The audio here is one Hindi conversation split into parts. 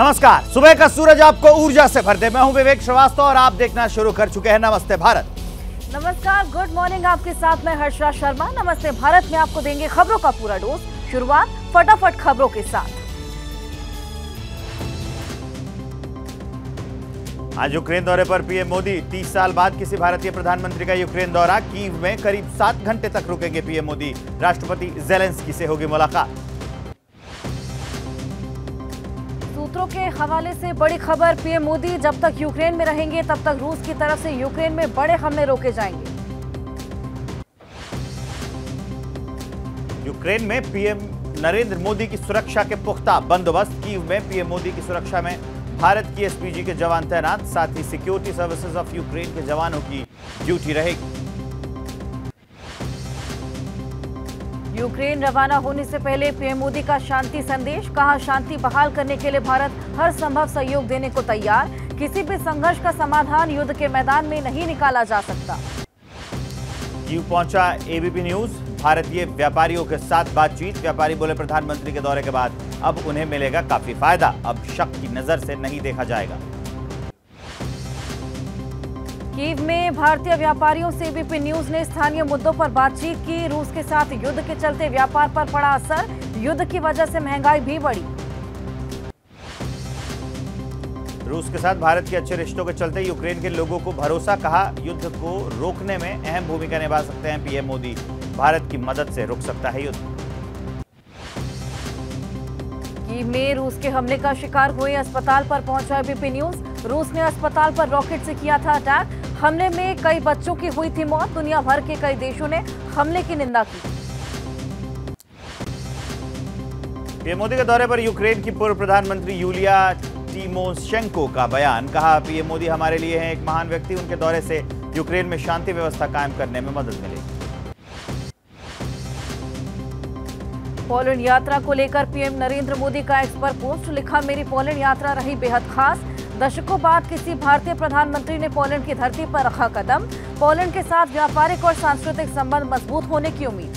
नमस्कार। सुबह का सूरज आपको ऊर्जा से भर दे। मैं हूं विवेक श्रीवास्तव और आप देखना शुरू कर चुके हैं नमस्ते भारत। नमस्कार, गुड मॉर्निंग। आपके साथ मैं हर्षा शर्मा। नमस्ते भारत में आपको देंगे खबरों का पूरा डोज। शुरुआत फटाफट खबरों के साथ। आज यूक्रेन दौरे पर पीएम मोदी। 30 साल बाद किसी भारतीय प्रधानमंत्री का यूक्रेन दौरा। कीव में करीब 7 घंटे तक रुकेंगे पीएम मोदी। राष्ट्रपति जेलेंस्की से होगी मुलाकात। सूत्रों के हवाले से बड़ी खबर, पीएम मोदी जब तक यूक्रेन में रहेंगे तब तक रूस की तरफ से यूक्रेन में बड़े हमले रोके जाएंगे। यूक्रेन में पीएम नरेंद्र मोदी की सुरक्षा के पुख्ता बंदोबस्त। कीव में पीएम मोदी की सुरक्षा में भारत की एसपीजी के जवान तैनात। साथ ही सिक्योरिटी सर्विसेज ऑफ यूक्रेन के जवानों की ड्यूटी रहेगी। यूक्रेन रवाना होने से पहले पीएम मोदी का शांति संदेश। कहा, शांति बहाल करने के लिए भारत हर संभव सहयोग देने को तैयार। किसी भी संघर्ष का समाधान युद्ध के मैदान में नहीं निकाला जा सकता। कीव पहुंचा एबीपी न्यूज। भारतीय व्यापारियों के साथ बातचीत। व्यापारी बोले, प्रधानमंत्री के दौरे के बाद अब उन्हें मिलेगा काफी फायदा। अब शक की नजर से नहीं देखा जाएगा। कीव में भारतीय व्यापारियों से एबीपी न्यूज ने स्थानीय मुद्दों पर बातचीत की। रूस के साथ युद्ध के चलते व्यापार पर पड़ा असर। युद्ध की वजह से महंगाई भी बढ़ी। रूस के साथ भारत के अच्छे रिश्तों के चलते यूक्रेन के लोगों को भरोसा। कहा, युद्ध को रोकने में अहम भूमिका निभा सकते हैं पीएम मोदी। भारत की मदद से रुक सकता है युद्ध। कीव में रूस के हमले का शिकार हुए अस्पताल पर पहुंचा एबीपी न्यूज। रूस ने अस्पताल पर रॉकेट से किया था अटैक। हमले में कई बच्चों की हुई थी मौत। दुनिया भर के कई देशों ने हमले की निंदा की। पीएम मोदी के दौरे पर यूक्रेन की पूर्व प्रधानमंत्री यूलिया टीमोशेंको का बयान। कहा, पीएम मोदी हमारे लिए हैं एक महान व्यक्ति। उनके दौरे से यूक्रेन में शांति व्यवस्था कायम करने में मदद मिलेगी। पोलैंड यात्रा को लेकर पीएम नरेंद्र मोदी का एक्स पर पोस्ट। लिखा, मेरी पोलैंड यात्रा रही बेहद खास। दशकों बाद किसी भारतीय प्रधानमंत्री ने पोलैंड की धरती पर रखा कदम। पोलैंड के साथ व्यापारिक और सांस्कृतिक संबंध मजबूत होने की उम्मीद।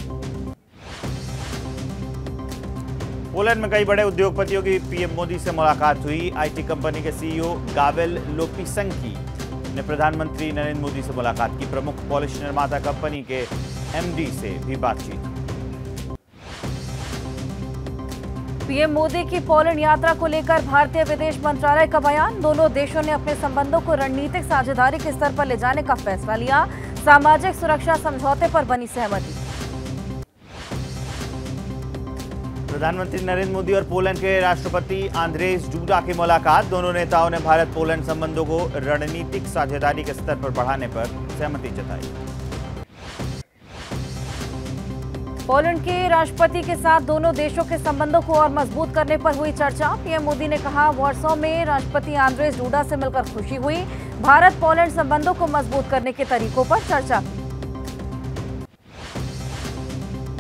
पोलैंड में कई बड़े उद्योगपतियों की पीएम मोदी से मुलाकात हुई। आईटी कंपनी के सीईओ गावेल लोपिसंकी ने प्रधानमंत्री नरेंद्र मोदी से मुलाकात की। प्रमुख पॉलिश निर्माता कंपनी के एमडी से भी बातचीत। पीएम मोदी की पोलैंड यात्रा को लेकर भारतीय विदेश मंत्रालय का बयान। दोनों देशों ने अपने संबंधों को रणनीतिक साझेदारी के स्तर पर ले जाने का फैसला लिया। सामाजिक सुरक्षा समझौते पर बनी सहमति। प्रधानमंत्री नरेंद्र मोदी और पोलैंड के राष्ट्रपति आंद्रेज डूडा की मुलाकात। दोनों नेताओं ने भारत पोलैंड संबंधों को रणनीतिक साझेदारी के स्तर पर बढ़ाने पर सहमति जताई। पोलैंड के राष्ट्रपति के साथ दोनों देशों के संबंधों को और मजबूत करने पर हुई चर्चा। पीएम मोदी ने कहा, वॉर्सो में राष्ट्रपति आंद्रेज डूडा से मिलकर खुशी हुई। भारत पोलैंड संबंधों को मजबूत करने के तरीकों पर चर्चा की।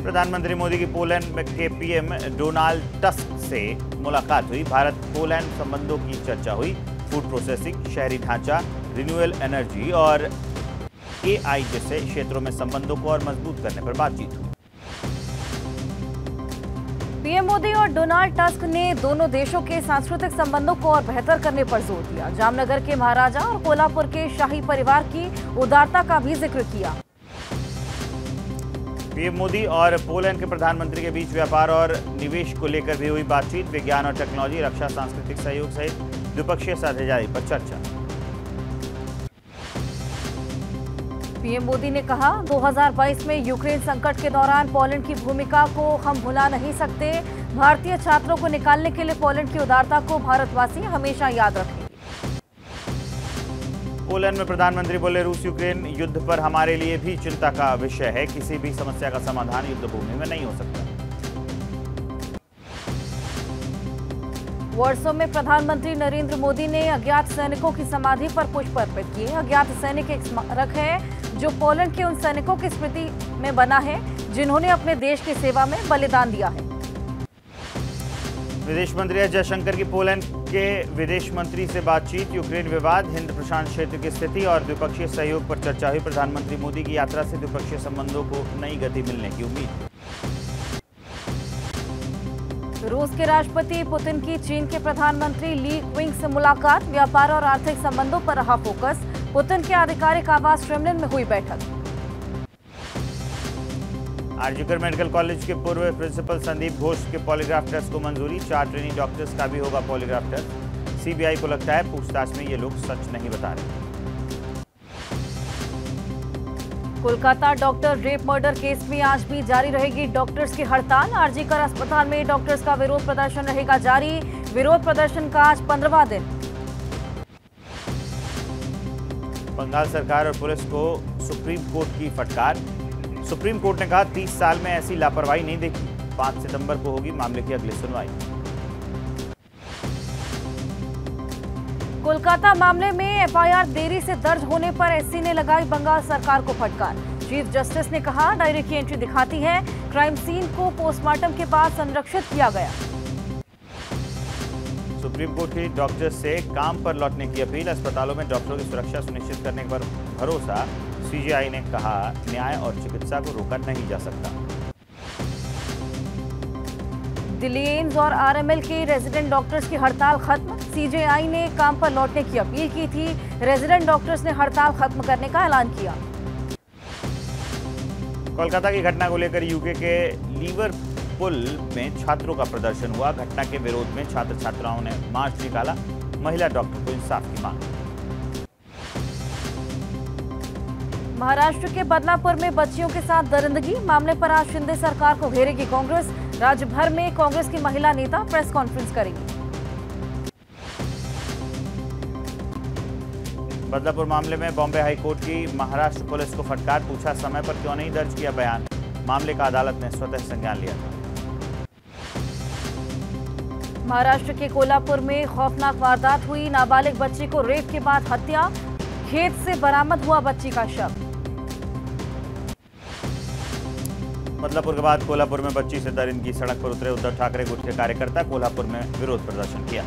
प्रधानमंत्री मोदी की पोलैंड के पीएम डोनाल्ड टस्क से मुलाकात हुई। भारत पोलैंड संबंधों की चर्चा हुई। फूड प्रोसेसिंग, शहरी ढांचा, रिन्यूएबल एनर्जी और एआई जैसे क्षेत्रों में संबंधों को और मजबूत करने पर बातचीत हुई। पीएम मोदी और डोनाल्ड टस्क ने दोनों देशों के सांस्कृतिक संबंधों को और बेहतर करने पर जोर दिया। जामनगर के महाराजा और कोल्हापुर के शाही परिवार की उदारता का भी जिक्र किया। पीएम मोदी और पोलैंड के प्रधानमंत्री के बीच व्यापार और निवेश को लेकर भी हुई बातचीत। विज्ञान और टेक्नोलॉजी, रक्षा, सांस्कृतिक सहयोग सहित द्विपक्षीय साझेदारी पर चर्चा। पीएम मोदी ने कहा, 2022 में यूक्रेन संकट के दौरान पोलैंड की भूमिका को हम भुला नहीं सकते। भारतीय छात्रों को निकालने के लिए पोलैंड की उदारता को भारतवासी हमेशा याद रखेंगे। पोलैंड में प्रधानमंत्री बोले, रूस यूक्रेन युद्ध पर हमारे लिए भी चिंता का विषय है। किसी भी समस्या का समाधान युद्ध भूमि में नहीं हो सकता। वॉर्सो में प्रधानमंत्री नरेंद्र मोदी ने अज्ञात सैनिकों की समाधि पर पुष्प अर्पित किए। अज्ञात सैनिक एक स्मारक है जो पोलैंड के उन सैनिकों की स्मृति में बना है जिन्होंने अपने देश की सेवा में बलिदान दिया है। विदेश मंत्री एस जयशंकर की पोलैंड के विदेश मंत्री से बातचीत। यूक्रेन विवाद, हिंद प्रशांत क्षेत्र की स्थिति और द्विपक्षीय सहयोग पर चर्चा हुई। प्रधानमंत्री मोदी की यात्रा से द्विपक्षीय संबंधों को नई गति मिलने की उम्मीद। रूस के राष्ट्रपति पुतिन की चीन के प्रधानमंत्री ली क्विंग से मुलाकात, व्यापार और आर्थिक संबंधों पर रहा फोकस। पुतिन के आधिकारिक आवास क्रेमलिन में हुई बैठक। आरजीकर मेडिकल कॉलेज के पूर्व प्रिंसिपल संदीप घोष के पॉलीग्राफ टेस्ट को मंजूरी, 4 ट्रेनी डॉक्टर्स का भी होगा पॉलीग्राफ टेस्ट। सीबीआई को लगता है पूछताछ में ये लोग सच नहीं बता रहे। Kolkata doctor rape murder case में आज भी जारी रहेगी डॉक्टर्स की हड़ताल। आरजीकर अस्पताल में डॉक्टर्स का विरोध प्रदर्शन रहेगा जारी। विरोध प्रदर्शन का आज 15वां दिन। बंगाल सरकार और पुलिस को सुप्रीम कोर्ट की फटकार। सुप्रीम कोर्ट ने कहा 30 साल में ऐसी लापरवाही नहीं देखी। 5 सितंबर को होगी मामले की अगली सुनवाई। कोलकाता मामले में एफआईआर देरी से दर्ज होने पर एससी ने लगाई बंगाल सरकार को फटकार। चीफ जस्टिस ने कहा डायरी की एंट्री दिखाती है क्राइम सीन को पोस्टमार्टम के बाद संरक्षित किया गया। सुप्रीम कोर्ट की डॉक्टर्स से काम पर लौटने की अपील। अस्पतालों में डॉक्टरों की सुरक्षा सुनिश्चित करने पर भरोसा। सीजीआई ने कहा न्याय और चिकित्सा को रोका नहीं जा सकता। दिल्ली एम्स और आरएमएल के रेजिडेंट डॉक्टर्स की हड़ताल खत्म। सीजेआई ने काम पर लौटने की अपील की थी। रेजिडेंट डॉक्टर्स ने हड़ताल खत्म करने का ऐलान किया। कोलकाता की घटना को लेकर यूके के लिवरपूल में छात्रों का प्रदर्शन हुआ। घटना के विरोध में छात्र छात्राओं ने मार्च निकाला। महिला डॉक्टर को इंसाफ की मांग। महाराष्ट्र के बदलापुर में बच्चियों के साथ दरिंदगी मामले पर आज शिंदे सरकार को घेरेगी कांग्रेस। राज्य भर में कांग्रेस की महिला नेता प्रेस कॉन्फ्रेंस करेंगी। बदलापुर मामले में बॉम्बे हाईकोर्ट की महाराष्ट्र पुलिस को फटकार। पूछा समय पर क्यों नहीं दर्ज किया बयान। मामले का अदालत ने स्वतः संज्ञान लिया था। महाराष्ट्र के कोल्हापुर में खौफनाक वारदात हुई। नाबालिग बच्ची को रेप के बाद हत्या। खेत से बरामद हुआ बच्ची का शव। बदलापुर के बाद कोल्हापुर में बच्ची से दरिंदगी। सड़क पर उतरे उद्धव ठाकरे गुट के कार्यकर्ता। कोल्हापुर में विरोध प्रदर्शन किया।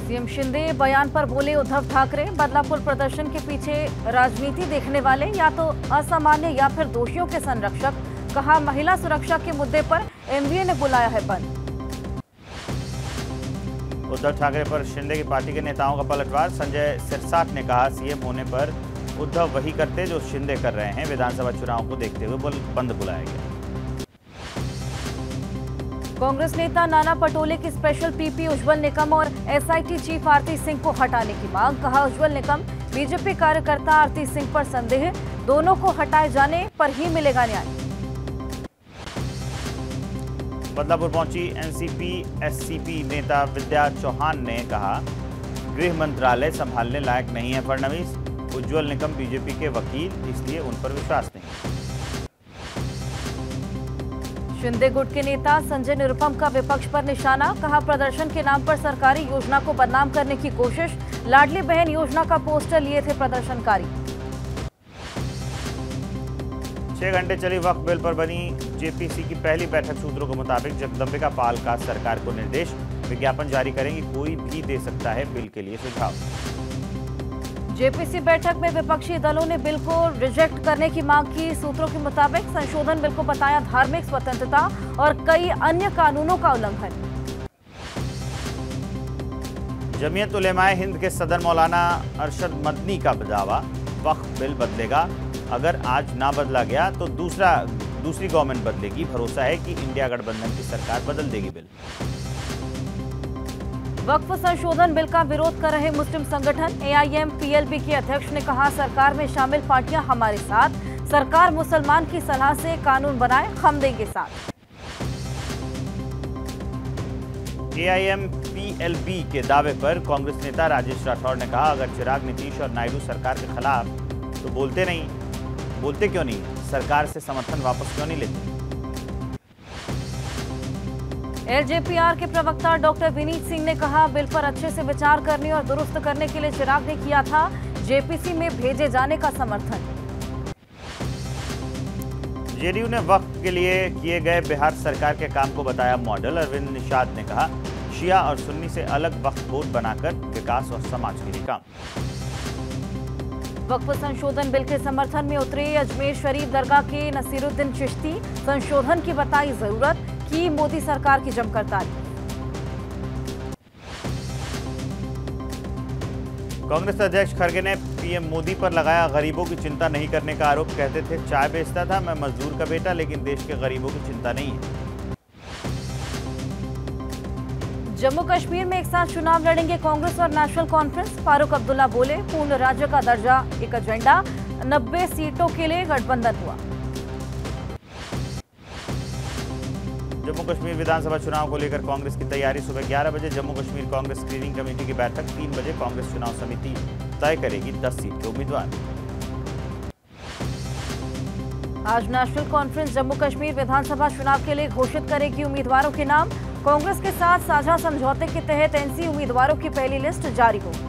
सीएम शिंदे बयान पर बोले उद्धव ठाकरे बदलापुर प्रदर्शन के पीछे राजनीति देखने वाले या तो असामान्य या फिर दोषियों के संरक्षक। कहा महिला सुरक्षा के मुद्दे पर एमवीए ने बुलाया है बंद। उद्धव ठाकरे पर शिंदे की पार्टी के नेताओं का पलटवार। संजय सिरसाट ने कहा सीएम होने पर उद्धव वही करते जो शिंदे कर रहे हैं। विधानसभा चुनाव को देखते हुए बंद बुलाया गया। कांग्रेस नेता नाना पटोले की स्पेशल पीपी उज्जवल निकम और एसआईटी चीफ आरती सिंह को हटाने की मांग। कहा उज्जवल निकम बीजेपी कार्यकर्ता आरती सिंह पर संदेह। दोनों को हटाए जाने पर ही मिलेगा न्याय। बदलापुर पहुंची एनसीपी एससीपी नेता विद्या चौहान ने कहा गृह मंत्रालय संभालने लायक नहीं है फडणवीस। उज्जवल निकम बीजेपी के वकील, इसलिए उन पर विश्वास नहीं। शिंदे गुट के नेता संजय निरुपम का विपक्ष पर निशाना। कहा प्रदर्शन के नाम पर सरकारी योजना को बदनाम करने की कोशिश। लाडली बहन योजना का पोस्टर लिए थे प्रदर्शनकारी। 6 घंटे चली वक्फ बिल पर बनी जेपीसी की पहली बैठक। सूत्रों के मुताबिक जगदम्बिका पाल का सरकार को निर्देश। विज्ञापन जारी करेंगी, कोई भी दे सकता है बिल के लिए सुझाव। जेपीसी बैठक में विपक्षी दलों ने बिल को रिजेक्ट करने की मांग की। सूत्रों के मुताबिक संशोधन बिल को बताया धार्मिक स्वतंत्रता और कई अन्य कानूनों का उल्लंघन। जमीयत उलेमाए हिंद के सदर मौलाना अरशद मदनी का दावा वक्फ बिल बदलेगा। अगर आज ना बदला गया तो दूसरी गवर्नमेंट बदलेगी। भरोसा है कि इंडिया गठबंधन की सरकार बदल देगी बिल। वक्फ संशोधन बिल का विरोध कर रहे मुस्लिम संगठन एआईएम पीएलपी के अध्यक्ष ने कहा सरकार में शामिल पार्टियां हमारे साथ। सरकार मुसलमान की सलाह से कानून बनाए, हम देंगे साथ। एआईएम पीएलपी के दावे पर कांग्रेस नेता राजेश राठौड़ ने कहा अगर चिराग, नीतीश और नायडू सरकार के खिलाफ तो बोलते क्यों नहीं है? सरकार से समर्थन वापस क्यों नहीं लेते? एलजेपीआर के प्रवक्ता डॉक्टर विनीत सिंह ने कहा बिल पर अच्छे से विचार करने और दुरुस्त करने के लिए चिराग ने किया था जेपीसी में भेजे जाने का समर्थन। जेडीयू ने वक्फ के लिए किए गए बिहार सरकार के काम को बताया मॉडल। अरविंद निषाद ने कहा शिया और सुन्नी से अलग वक्फ बोर्ड बनाकर विकास और समाज के लिए काम। वक्फ संशोधन बिल के समर्थन में उतरे अजमेर शरीफ दरगाह के नसीरुद्दीन चिश्ती। संशोधन की बताई जरूरत, की मोदी सरकार की जमकर तारीफ। कांग्रेस अध्यक्ष खड़गे ने पीएम मोदी पर लगाया गरीबों की चिंता नहीं करने का आरोप। कहते थे चाय बेचता था मैं मजदूर का बेटा, लेकिन देश के गरीबों की चिंता नहीं है। जम्मू कश्मीर में एक साथ चुनाव लड़ेंगे कांग्रेस और नेशनल कॉन्फ्रेंस। फारूक अब्दुल्ला बोले पूर्ण राज्य का दर्जा एक एजेंडा, 90 सीटों के लिए गठबंधन हुआ। जम्मू कश्मीर विधानसभा चुनाव को लेकर कांग्रेस की तैयारी। सुबह 11 बजे जम्मू कश्मीर कांग्रेस स्क्रीनिंग कमेटी की बैठक। 3 बजे कांग्रेस चुनाव समिति तय करेगी 10 सीट के उम्मीदवार। आज नेशनल कॉन्फ्रेंस जम्मू कश्मीर विधानसभा चुनाव के लिए घोषित करेगी उम्मीदवारों के नाम। कांग्रेस के साथ साझा समझौते के तहत एनसी उम्मीदवारों की पहली लिस्ट जारी होगी।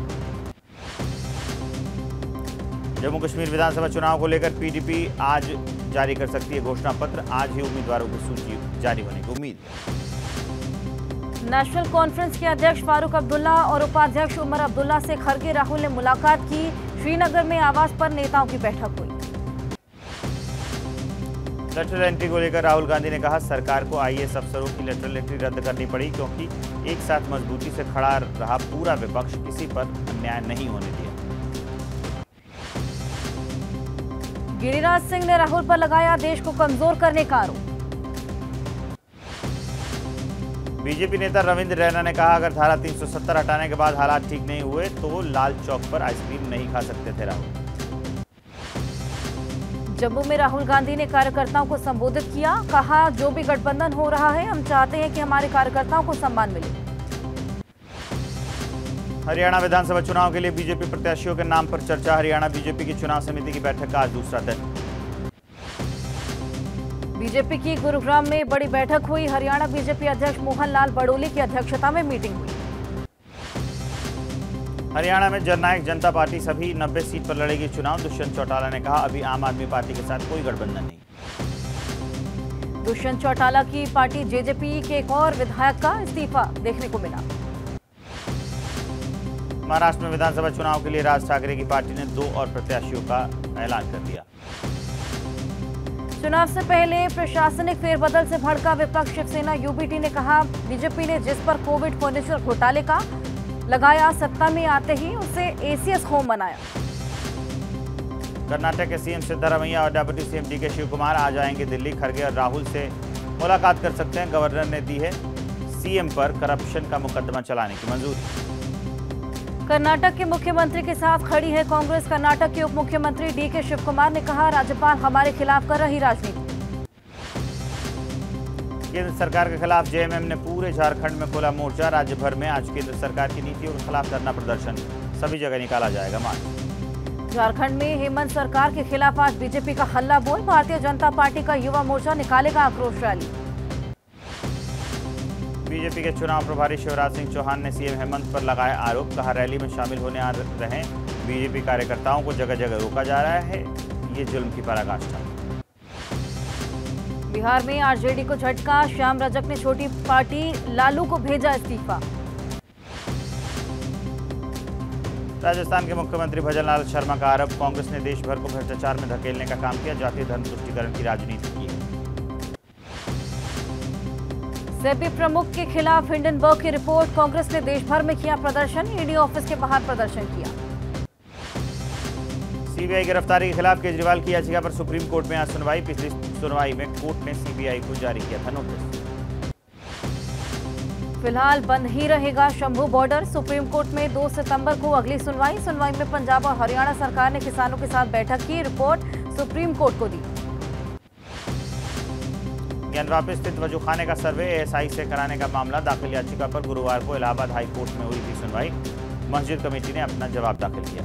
जम्मू कश्मीर विधानसभा चुनाव को लेकर पीडीपी आज जारी कर सकती है घोषणा पत्र। आज ही उम्मीदवारों की सूची जारी होने की उम्मीद है। नेशनल कॉन्फ्रेंस के अध्यक्ष फारूक अब्दुल्ला और उपाध्यक्ष उमर अब्दुल्ला से खड़गे राहुल ने मुलाकात की। श्रीनगर में आवास पर नेताओं की बैठक हुई। लेटरल एंट्री को लेकर राहुल गांधी ने कहा सरकार को आईएएस अफसरों की लेटरल एंट्री रद्द करनी पड़ी, क्योंकि एक साथ मजबूती से खड़ा रहा पूरा विपक्ष किसी पर अन्याय नहीं होने दिया। गिरिराज सिंह ने राहुल पर लगाया देश को कमजोर करने का आरोप। बीजेपी नेता रविंद्र रैना ने कहा अगर धारा 370 हटाने के बाद हालात ठीक नहीं हुए तो लाल चौक पर आइसक्रीम नहीं खा सकते थे राहुल। जम्मू में राहुल गांधी ने कार्यकर्ताओं को संबोधित किया। कहा जो भी गठबंधन हो रहा है हम चाहते हैं कि हमारे कार्यकर्ताओं को सम्मान मिले। हरियाणा विधानसभा चुनाव के लिए बीजेपी प्रत्याशियों के नाम पर चर्चा। हरियाणा बीजेपी की चुनाव समिति की बैठक का आज दूसरा दिन। बीजेपी की गुरुग्राम में बड़ी बैठक हुई। हरियाणा बीजेपी अध्यक्ष मोहन लाल बड़ोली की अध्यक्षता में मीटिंग हुई। हरियाणा में जननायक जनता पार्टी सभी 90 सीट पर लड़ेगी चुनाव। दुष्यंत चौटाला ने कहा अभी आम आदमी पार्टी के साथ कोई गठबंधन नहीं। दुष्यंत चौटाला की पार्टी जेजेपी के एक और विधायक का इस्तीफा देखने को मिला। महाराष्ट्र में विधानसभा चुनाव के लिए राज ठाकरे की पार्टी ने 2 और प्रत्याशियों का ऐलान कर दिया। चुनाव से पहले प्रशासनिक फेरबदल से भड़का विपक्ष। शिवसेना यूबीटी ने कहा बीजेपी ने जिस पर कोविड फर्नीचर घोटाले का लगाया सत्ता में आते ही उसे एसीएस होम बनाया। कर्नाटक के सीएम सिद्धरामैया और deputy CM DK Shivakumar आज आएंगे दिल्ली। खड़गे और राहुल से मुलाकात कर सकते हैं। गवर्नर ने दी है सीएम पर करप्शन का मुकदमा चलाने की मंजूरी। कर्नाटक के मुख्यमंत्री के साथ खड़ी है कांग्रेस। कर्नाटक के उप मुख्यमंत्री डीके शिव कुमार ने कहा राज्यपाल हमारे खिलाफ कर रही राजनीति। केंद्र सरकार के खिलाफ जेएमएम ने पूरे झारखंड में खोला मोर्चा। राज्य भर में आज केंद्र सरकार की नीतियों के खिलाफ धरना प्रदर्शन। सभी जगह निकाला जाएगा मार्च। झारखंड में हेमंत सरकार के खिलाफ आज बीजेपी का हल्ला बोल। भारतीय जनता पार्टी का युवा मोर्चा निकालेगा आक्रोश रैली। बीजेपी के चुनाव प्रभारी शिवराज सिंह चौहान ने सीएम हेमंत पर लगाया आरोप। कहा रैली में शामिल होने आ रहे बीजेपी कार्यकर्ताओं को जगह जगह रोका जा रहा है। ये जुल्म की पराकाष्ठा। बिहार में आरजेडी को झटका। श्याम रजक ने छोटी पार्टी लालू को भेजा इस्तीफा। राजस्थान के मुख्यमंत्री भजनलाल शर्मा का आरोप कांग्रेस ने देश भर को भ्रष्टाचार में धकेलने का काम किया। जातीय धर्म तुष्टीकरण की राजनीति की है। सेबी प्रमुख के खिलाफ हिंडनबर्ग की रिपोर्ट। कांग्रेस ने देश भर में किया प्रदर्शन। ईडी ऑफिस के बाहर प्रदर्शन किया। सीबीआई गिरफ्तारी के खिलाफ केजरीवाल की याचिका पर सुप्रीम कोर्ट में आज सुनवाई। पिछली सुनवाई में कोर्ट ने सीबीआई को जारी किया था नोटिस। फिलहाल बंद ही रहेगा शंभू बॉर्डर। सुप्रीम कोर्ट में 2 सितंबर को अगली सुनवाई। सुनवाई में पंजाब और हरियाणा सरकार ने किसानों के साथ बैठक की। रिपोर्ट सुप्रीम कोर्ट को दी। ज्ञानवापी स्थित वजूखाने का सर्वे एएसआई से कराने का मामला। दाखिल याचिका पर गुरुवार को इलाहाबाद हाई कोर्ट में हुई थी सुनवाई। मस्जिद कमेटी ने अपना जवाब दाखिल किया।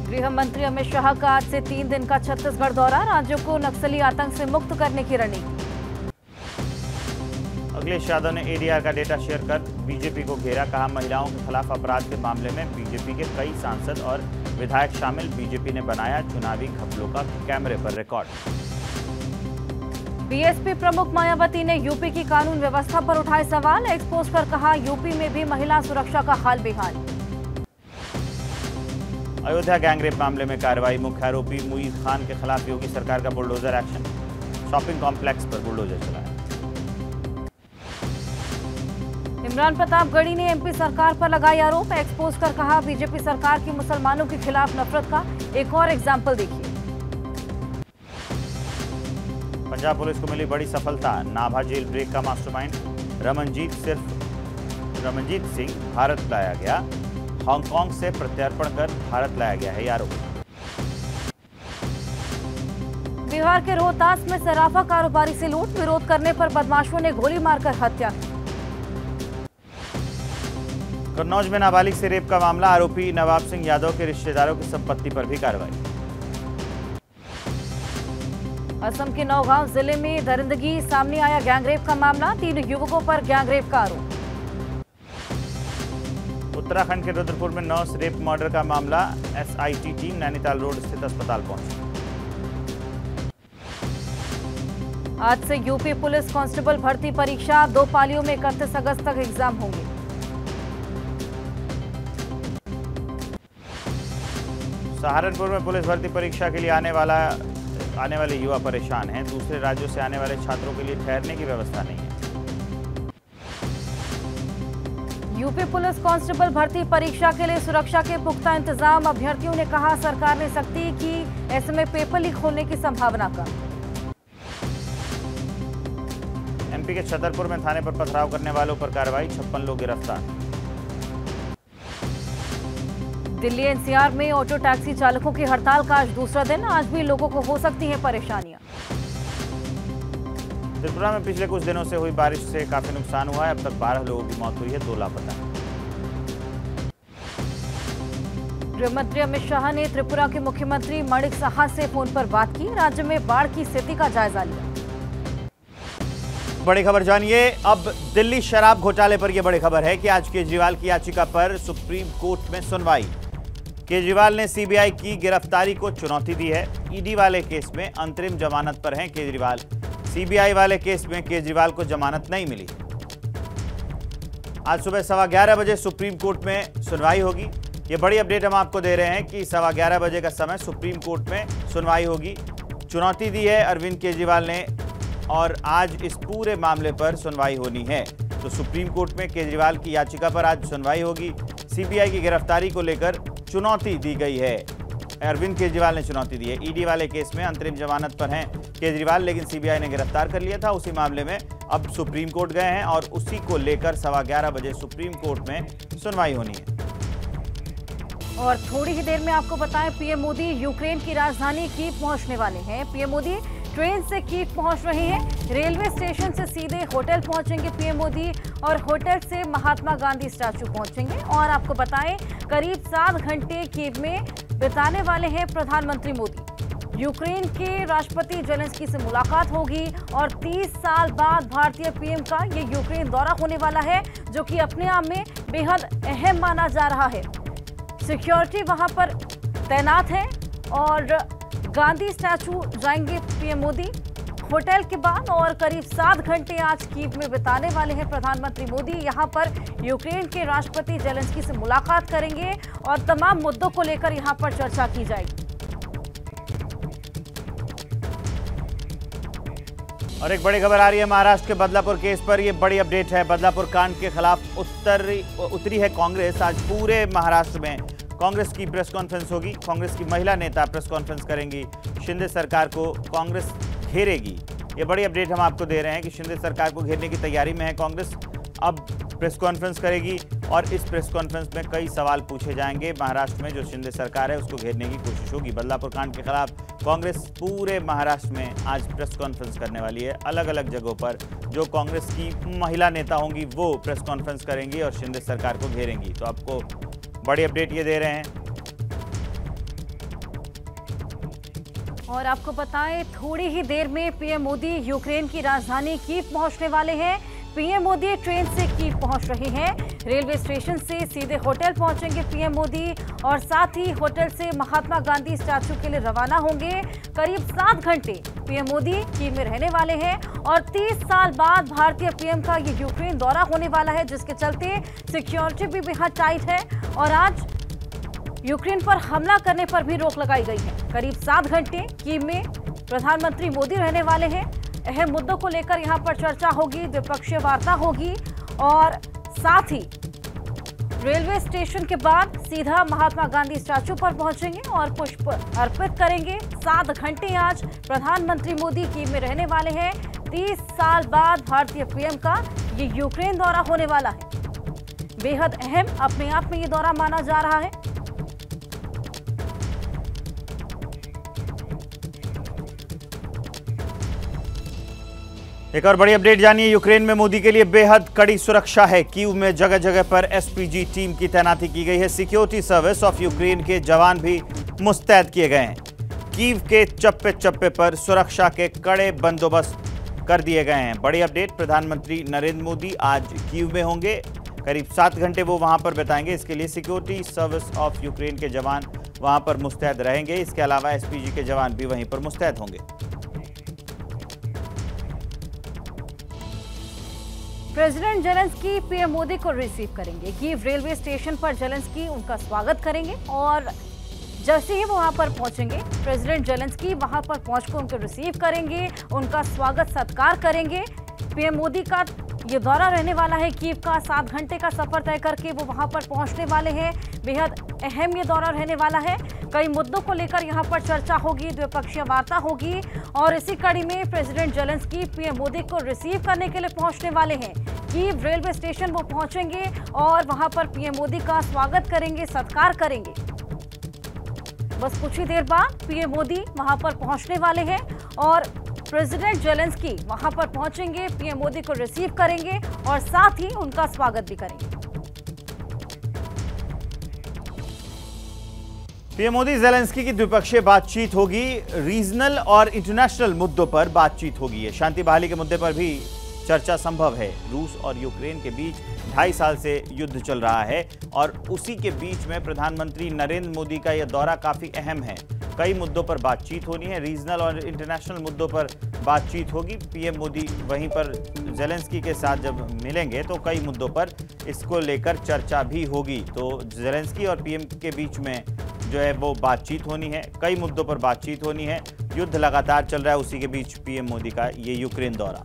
गृह मंत्री अमित शाह का आज से 3 दिन का छत्तीसगढ़ दौरा। राज्यों को नक्सली आतंक से मुक्त करने की रणनीति। अखिलेश यादव ने एडीआर का डेटा शेयर कर बीजेपी को घेरा। कहा महिलाओं के खिलाफ अपराध के मामले में बीजेपी के कई सांसद और विधायक शामिल। बीजेपी ने बनाया चुनावी घपलों का कैमरे पर रिकॉर्ड। बीएसपी प्रमुख मायावती ने यूपी की कानून व्यवस्था पर उठाए सवाल। एक्सपोज कर कहा यूपी में भी महिला सुरक्षा का हाल बेहाल। अयोध्या गैंगरेप मामले में कार्रवाई, मुख्य आरोपी मुईज खान के खिलाफ योगी सरकार का बुलडोजर एक्शन, शॉपिंग कॉम्प्लेक्स पर बुलडोजर चलाया। इमरान प्रताप गढ़ी ने एमपी सरकार पर लगाए आरोप, एक्सपोज कर कहा बीजेपी सरकार की मुसलमानों के खिलाफ नफरत का एक और एग्जाम्पल देखिए। पंजाब पुलिस को मिली बड़ी सफलता, नाभा जेल ब्रेक का मास्टरमाइंड रमनजीत सिंह भारत लाया गया, हांगकांग से प्रत्यर्पण कर भारत लाया गया है ये आरोप। बिहार के रोहतास में सराफा कारोबारी से लूट, विरोध करने पर बदमाशों ने गोली मारकर हत्या की। कन्नौज में नाबालिग से रेप का मामला, आरोपी नवाब सिंह यादव के रिश्तेदारों की संपत्ति पर भी कार्रवाई। असम के नौगांव जिले में दरिंदगी, सामने आया गैंगरेप का मामला, 3 युवकों पर गैंगरेप का आरोप। उत्तराखंड के रुद्रपुर में 9 रेप मर्डर का मामला, एसआईटी टीम नैनीताल रोड स्थित अस्पताल पहुंची। आज से यूपी पुलिस कांस्टेबल भर्ती परीक्षा, 2 पालियों में 31 अगस्त तक एग्जाम होंगे। सहारनपुर में पुलिस भर्ती परीक्षा के लिए आने वाले युवा परेशान हैं, दूसरे राज्यों से आने वाले छात्रों के लिए ठहरने की व्यवस्था नहीं है। यूपी पुलिस कांस्टेबल भर्ती परीक्षा के लिए सुरक्षा के पुख्ता इंतजाम, अभ्यर्थियों ने कहा सरकार ने सख्ती की, ऐसे में पेपर लीक होने की संभावना कम। एमपी के छतरपुर में थाने पर पथराव करने वालों पर कार्रवाई, 56 लोग गिरफ्तार। दिल्ली एनसीआर में ऑटो टैक्सी चालकों की हड़ताल का आज दूसरा दिन, आज भी लोगों को हो सकती हैं परेशानियां। त्रिपुरा में पिछले कुछ दिनों से हुई बारिश से काफी नुकसान हुआ है, अब तक 12 लोगों की मौत हुई है, 2 लापता हैं। गृहमंत्री अमित शाह ने त्रिपुरा के मुख्यमंत्री माणिक साहा से फोन पर बात की, राज्य में बाढ़ की स्थिति का जायजा लिया। बड़ी खबर जानिए, अब दिल्ली शराब घोटाले पर यह बड़ी खबर है कि आज केजरीवाल की याचिका पर सुप्रीम कोर्ट में सुनवाई। केजरीवाल ने सीबीआई की गिरफ्तारी को चुनौती दी है। ईडी वाले केस में अंतरिम जमानत पर हैं केजरीवाल, सीबीआई वाले केस में केजरीवाल को जमानत नहीं मिली। आज सुबह 11:15 बजे सुप्रीम कोर्ट में सुनवाई होगी। ये बड़ी अपडेट हम आपको दे रहे हैं कि 11:15 बजे का समय सुप्रीम कोर्ट में सुनवाई होगी। चुनौती दी है अरविंद केजरीवाल ने और आज इस पूरे मामले पर सुनवाई होनी है। तो सुप्रीम कोर्ट में केजरीवाल की याचिका पर आज सुनवाई होगी। सीबीआई की गिरफ्तारी को लेकर चुनौती दी गई है, अरविंद केजरीवाल ने चुनौती दी है। ईडी वाले केस में अंतरिम जमानत पर हैं केजरीवाल, लेकिन सीबीआई ने गिरफ्तार कर लिया था। उसी मामले में अब सुप्रीम कोर्ट गए हैं और उसी को लेकर 11:15 बजे सुप्रीम कोर्ट में सुनवाई होनी है। और थोड़ी ही देर में आपको बताएं, पीएम मोदी यूक्रेन की राजधानी कीव पहुंचने वाले हैं। पीएम मोदी ट्रेन से कीव पहुंच रहे हैं। रेलवे स्टेशन से सीधे होटल पहुंचेंगे पीएम मोदी और होटल से महात्मा गांधी स्टैचू पहुंचेंगे। और आपको बताएं, करीब 7 घंटे कीव में बिताने वाले हैं प्रधानमंत्री मोदी। यूक्रेन के राष्ट्रपति जेलेंस्की से मुलाकात होगी और 30 साल बाद भारतीय पीएम का ये यूक्रेन दौरा होने वाला है, जो कि अपने आप में बेहद अहम माना जा रहा है। सिक्योरिटी वहां पर तैनात है और गांधी स्टैचू जाएंगे पीएम मोदी। होटल के बाद और करीब 7 घंटे आज कीव में बिताने वाले हैं प्रधानमंत्री मोदी। यहां पर यूक्रेन के राष्ट्रपति जेलेंस्की से मुलाकात करेंगे और तमाम मुद्दों को लेकर यहां पर चर्चा की जाएगी। और एक बड़ी खबर आ रही है महाराष्ट्र के बदलापुर केस पर। यह बड़ी अपडेट है। बदलापुर कांड के खिलाफ उतरी है कांग्रेस। आज पूरे महाराष्ट्र में कांग्रेस की प्रेस कॉन्फ्रेंस होगी। कांग्रेस की महिला नेता प्रेस कॉन्फ्रेंस करेंगी। शिंदे सरकार को कांग्रेस घेरेगी। ये बड़ी अपडेट हम आपको दे रहे हैं कि शिंदे सरकार को घेरने की तैयारी में है कांग्रेस। अब प्रेस कॉन्फ्रेंस करेगी और इस प्रेस कॉन्फ्रेंस में कई सवाल पूछे जाएंगे। महाराष्ट्र में जो शिंदे सरकार है उसको घेरने की कोशिश होगी। बदलापुर कांड के खिलाफ कांग्रेस पूरे महाराष्ट्र में आज प्रेस कॉन्फ्रेंस करने वाली है। अलग अलग जगहों पर जो कांग्रेस की महिला नेता होंगी वो प्रेस कॉन्फ्रेंस करेंगी और शिंदे सरकार को घेरेंगी। तो आपको बड़ी अपडेट ये दे रहे हैं। और आपको बताएं, थोड़ी ही देर में पीएम मोदी यूक्रेन की राजधानी कीव पहुंचने वाले हैं। पीएम मोदी ट्रेन से कीव पहुंच रहे हैं। रेलवे स्टेशन से सीधे होटल पहुंचेंगे पीएम मोदी और साथ ही होटल से महात्मा गांधी स्टैचू के लिए रवाना होंगे। करीब 7 घंटे पीएम मोदी कीव में रहने वाले हैं और 30 साल बाद भारतीय पीएम का ये यूक्रेन दौरा होने वाला है, जिसके चलते सिक्योरिटी भी बेहद टाइट है। और आज यूक्रेन पर हमला करने पर भी रोक लगाई गई है। करीब 7 घंटे कीव में प्रधानमंत्री मोदी रहने वाले हैं। अहम मुद्दों को लेकर यहां पर चर्चा होगी, द्विपक्षीय वार्ता होगी और साथ ही रेलवे स्टेशन के बाद सीधा महात्मा गांधी स्टैचू पर पहुंचेंगे और पुष्प अर्पित करेंगे। 7 घंटे आज प्रधानमंत्री मोदी कीव में रहने वाले हैं। 30 साल बाद भारतीय पीएम का ये यूक्रेन दौरा होने वाला है। बेहद अहम अपने आप में ये दौरा माना जा रहा है। एक और बड़ी अपडेट जानिए, यूक्रेन में मोदी के लिए बेहद कड़ी सुरक्षा है। कीव में जगह जगह पर एसपीजी टीम की तैनाती की गई है। सिक्योरिटी सर्विस ऑफ यूक्रेन के जवान भी मुस्तैद किए गए हैं। कीव के चप्पे चप्पे पर सुरक्षा के कड़े बंदोबस्त कर दिए गए हैं। बड़ी अपडेट, प्रधानमंत्री नरेंद्र मोदी आज कीव में होंगे। करीब 7 घंटे वो वहां पर बिताएंगे। इसके लिए सिक्योरिटी सर्विस ऑफ यूक्रेन के जवान वहां पर मुस्तैद रहेंगे। इसके अलावा एसपीजी के जवान भी वहीं पर मुस्तैद होंगे। प्रेसिडेंट जेलेंस्की पीएम मोदी को रिसीव करेंगे। कीव रेलवे स्टेशन पर जेलेंस्की उनका स्वागत करेंगे और जैसे ही वो वहां पर पहुंचेंगे, प्रेसिडेंट जेलेंस्की वहां पर पहुंचकर उनको रिसीव करेंगे, उनका स्वागत सत्कार करेंगे। पीएम मोदी का ये दौरा रहने वाला है। कीव का 7 घंटे का सफर तय करके वो वहां पर पहुंचने वाले हैं। बेहद अहम ये दौरा रहने वाला है। कई मुद्दों को लेकर यहां पर चर्चा होगी, द्विपक्षीय वार्ता होगी और इसी कड़ी में प्रेसिडेंट जेलेंस्की पीएम मोदी को रिसीव करने के लिए पहुंचने वाले हैं। कीव रेलवे स्टेशन वो पहुंचेंगे और वहां पर पीएम मोदी का स्वागत करेंगे, सत्कार करेंगे। बस कुछ ही देर बाद पीएम मोदी वहां पर पहुंचने वाले हैं और प्रेसिडेंट जेलेंस्की वहां पर पहुंचेंगे, पीएम मोदी को रिसीव करेंगे और साथ ही उनका स्वागत भी करेंगे। पीएम मोदी जेलेंस्की की द्विपक्षीय बातचीत होगी। रीजनल और इंटरनेशनल मुद्दों पर बातचीत होगी। ये शांति बहाली के मुद्दे पर भी चर्चा संभव है। रूस और यूक्रेन के बीच 2.5 साल से युद्ध चल रहा है और उसी के बीच में प्रधानमंत्री नरेंद्र मोदी का यह दौरा काफी अहम है। कई मुद्दों पर बातचीत होनी है। रीजनल और इंटरनेशनल मुद्दों पर बातचीत होगी। पीएम मोदी वहीं पर जेलेंस्की के साथ जब मिलेंगे तो कई मुद्दों पर इसको लेकर चर्चा भी होगी। तो जेलेंस्की और पीएम के बीच में जो है वो बातचीत होनी है। कई मुद्दों पर बातचीत होनी है। युद्ध लगातार चल रहा है, उसी के बीच पीएम मोदी का ये यूक्रेन दौरा।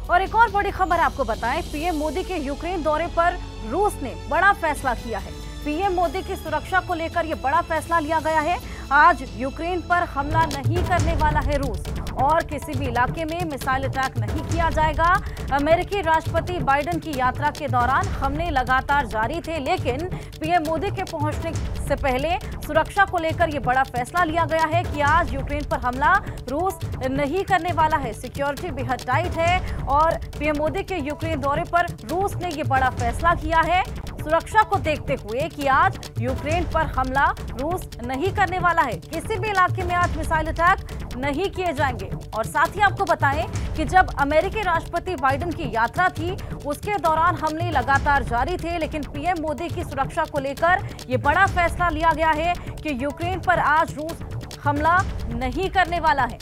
और एक और बड़ी खबर आपको बताएं, पीएम मोदी के यूक्रेन दौरे पर रूस ने बड़ा फैसला किया है। पीएम मोदी की सुरक्षा को लेकर यह बड़ा फैसला लिया गया है। आज यूक्रेन पर हमला नहीं करने वाला है रूस और किसी भी इलाके में मिसाइल अटैक नहीं किया जाएगा। अमेरिकी राष्ट्रपति बाइडेन की यात्रा के दौरान हमले लगातार जारी थे, लेकिन पीएम मोदी के पहुंचने से पहले सुरक्षा को लेकर यह बड़ा फैसला लिया गया है कि आज यूक्रेन पर हमला रूस नहीं करने वाला है। सिक्योरिटी बेहद टाइट है और पीएम मोदी के यूक्रेन दौरे पर रूस ने यह बड़ा फैसला किया है सुरक्षा को देखते हुए कि आज यूक्रेन पर हमला रूस नहीं करने वाला है। किसी भी इलाके में आज मिसाइल अटैक नहीं किए जाएंगे। और साथ ही आपको बताएं कि जब अमेरिकी राष्ट्रपति बाइडेन की यात्रा थी उसके दौरान हमले लगातार जारी थे, लेकिन पीएम मोदी की सुरक्षा को लेकर ये बड़ा फैसला लिया गया है कि यूक्रेन पर आज रूस हमला नहीं करने वाला है।